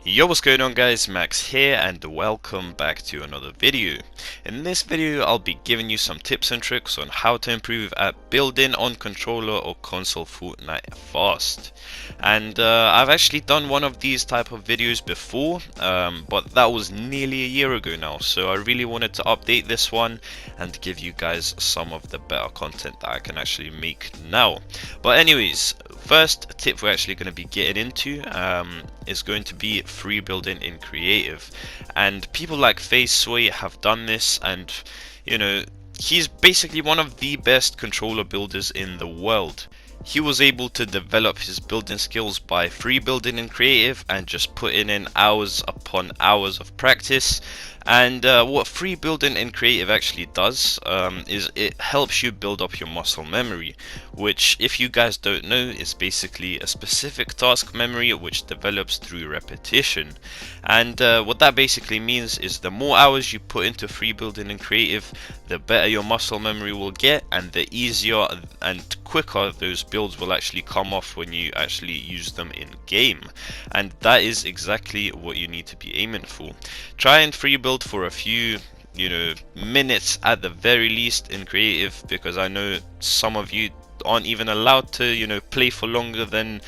Yo, what's going on guys, Max here and welcome back to another video. In this video I'll be giving you some tips and tricks on how to improve at building on controller or console Fortnite fast. And I've actually done one of these type of videos before, but that was nearly a year ago now, so I really wanted to update this one and give you guys some of the better content that I can actually make now. But anyways, first tip we're actually going to be getting into is going to be free building in creative, and people like Sway have done this, and you know, he's basically one of the best controller builders in the world. He was able to develop his building skills by free building in creative and just putting in hours upon hours of practice. And what free building in creative actually does is it helps you build up your muscle memory, which, if you guys don't know, is basically a specific task memory which develops through repetition. And what that basically means is the more hours you put into free building in creative, the better your muscle memory will get, and the easier and quicker those builds will actually come off when you actually use them in game. And that is exactly what you need to be aiming for. Try and free build for a few minutes at the very least in creative, because I know some of you aren't even allowed to play for longer than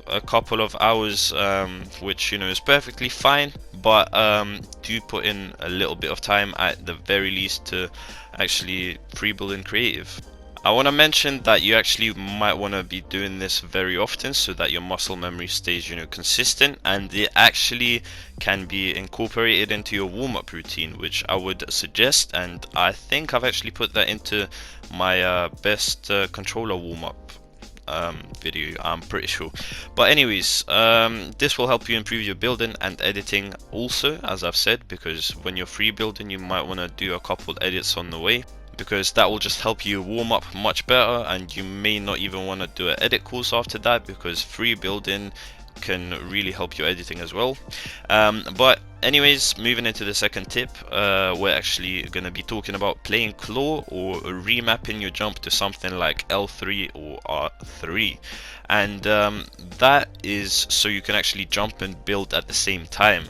a couple of hours, which is perfectly fine, but do put in a little bit of time at the very least to actually free build in creative. I want to mention that you actually might want to be doing this very often so that your muscle memory stays consistent, and it actually can be incorporated into your warm-up routine, which I would suggest, and I think I've actually put that into my best controller warm-up video, I'm pretty sure. But anyways, this will help you improve your building and editing also, as I've said, because when you're free building you might want to do a couple edits on the way, because that will just help you warm up much better, and you may not even want to do an edit course after that, because free building can really help your editing as well. But anyways, moving into the second tip, we're actually going to be talking about playing claw or remapping your jump to something like L3 or R3, and that is so you can actually jump and build at the same time.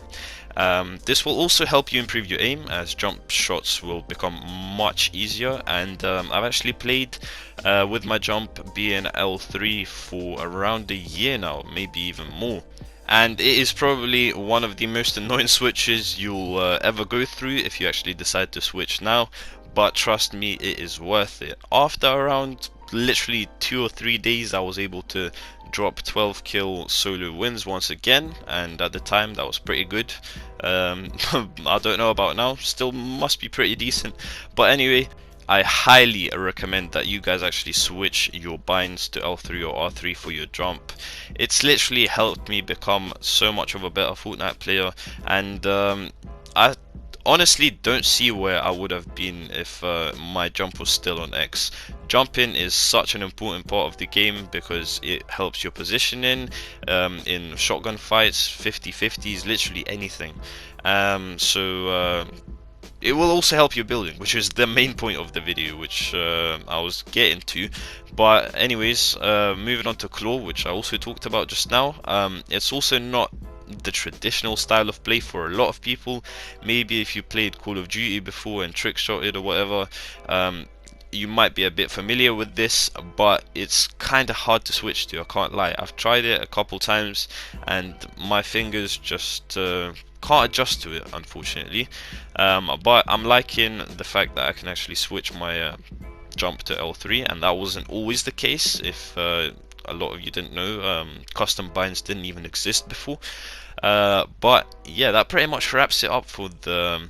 This will also help you improve your aim, as jump shots will become much easier, and I've actually played with my jump being L3 for around a year now, maybe even more. And it is probably one of the most annoying switches you'll ever go through if you actually decide to switch now, but trust me, it is worth it. After around literally 2 or 3 days I was able to drop 12 kill solo wins once again, and at the time that was pretty good. I don't know about now, still must be pretty decent, but anyway, I highly recommend that you guys actually switch your binds to L3 or R3 for your jump. It's literally helped me become so much of a better Fortnite player, and I honestly don't see where I would have been if my jump was still on X. Jumping is such an important part of the game because it helps your positioning in shotgun fights, 50-50s, literally anything. So it will also help your building, which is the main point of the video, which I was getting to. But anyways, moving on to claw, which I also talked about just now. It's also not the traditional style of play for a lot of people. Maybe if you played Call of Duty before and trick-shotted or whatever, you might be a bit familiar with this, but it's kind of hard to switch to, I can't lie. I've tried it a couple times and my fingers just can't adjust to it, unfortunately. But I'm liking the fact that I can actually switch my jump to L3, and that wasn't always the case. If a lot of you didn't know, custom binds didn't even exist before. But yeah, that pretty much wraps it up for the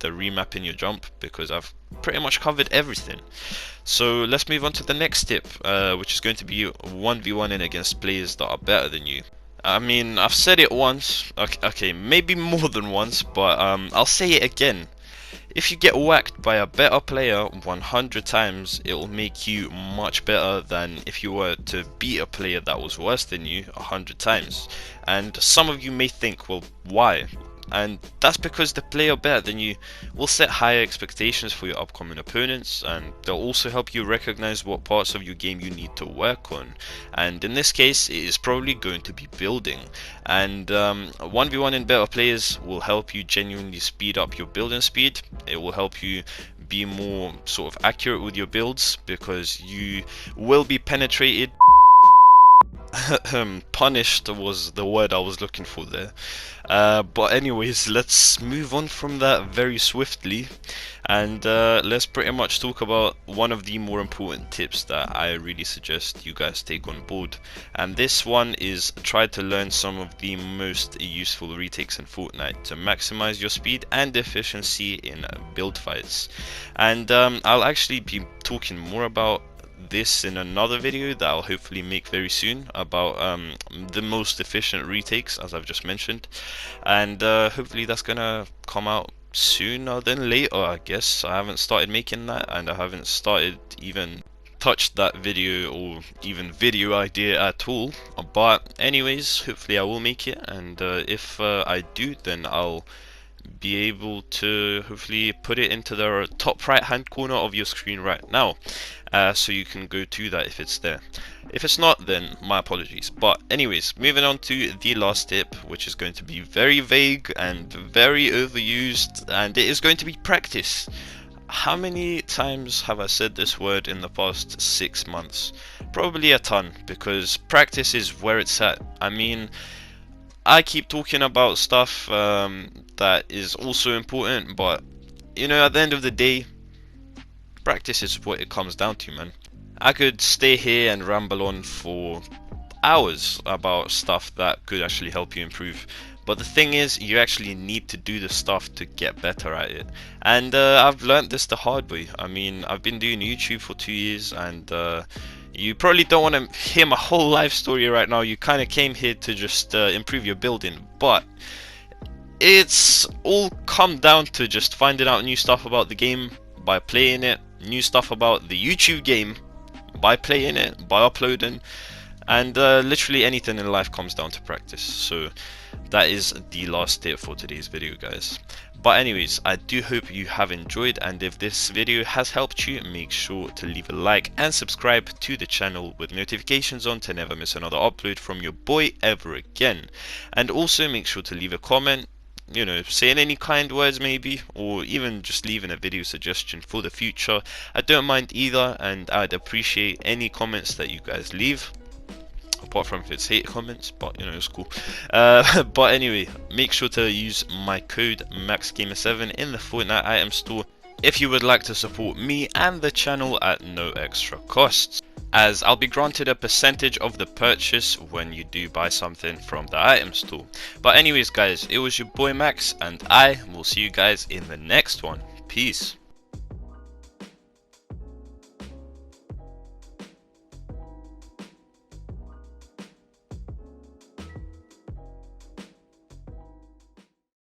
remapping your jump, because I've pretty much covered everything. So let's move on to the next tip, which is going to be 1v1ing against players that are better than you. I mean, I've said it once, okay, maybe more than once, but I'll say it again. If you get whacked by a better player 100 times, it will make you much better than if you were to beat a player that was worse than you 100 times. And some of you may think, well, why? and that's because the player better than you will set higher expectations for your upcoming opponents, and they'll also help you recognize what parts of your game you need to work on. And in this case, it is probably going to be building. And 1v1 in better players will help you genuinely speed up your building speed. It will help you be more sort of accurate with your builds, because you will be penetrated. Punished was the word I was looking for there. But anyways, let's move on from that very swiftly, and let's pretty much talk about one of the more important tips that I really suggest you guys take on board. And this one is try to learn some of the most useful retakes in Fortnite to maximize your speed and efficiency in build fights. And I'll actually be talking more about this in another video that I'll hopefully make very soon, about the most efficient retakes, as I've just mentioned, and hopefully that's gonna come out sooner than later, I guess. I haven't started making that, and I haven't started even touched that video or even video idea at all, but anyways, hopefully I will make it, and if I do, then I'll be able to hopefully put it into the top right hand corner of your screen right now, so you can go to that if it's there. If it's not, then my apologies. But anyways, moving on to the last tip, which is going to be very vague and very overused, and it is going to be practice. How many times have I said this word in the past 6 months? Probably a ton, because practice is where it's at. I mean, I keep talking about stuff that is also important, but you know, at the end of the day, practice is what it comes down to, man. I could stay here and ramble on for hours about stuff that could actually help you improve, but the thing is, you actually need to do the stuff to get better at it. And I've learned this the hard way. I mean, I've been doing YouTube for 2 years, and you probably don't want to hear my whole life story right now. You kind of came here to just improve your building, but it's all come down to just finding out new stuff about the game by playing it, new stuff about the YouTube game by playing it, by uploading, and literally anything in life comes down to practice. So that is the last tip for today's video, guys. But anyways, I do hope you have enjoyed, and if this video has helped you, make sure to leave a like and subscribe to the channel with notifications on to never miss another upload from your boy ever again. And also make sure to leave a comment, you know, saying any kind words maybe, or even just leaving a video suggestion for the future. I don't mind either, and I'd appreciate any comments that you guys leave, apart from if it's hate comments, but you know, it's cool. But anyway, make sure to use my code MaxGamer7 in the Fortnite item store if you would like to support me and the channel at no extra costs, as I'll be granted a percentage of the purchase when you do buy something from the item store. But anyways, guys, it was your boy Max, and I will see you guys in the next one. Peace.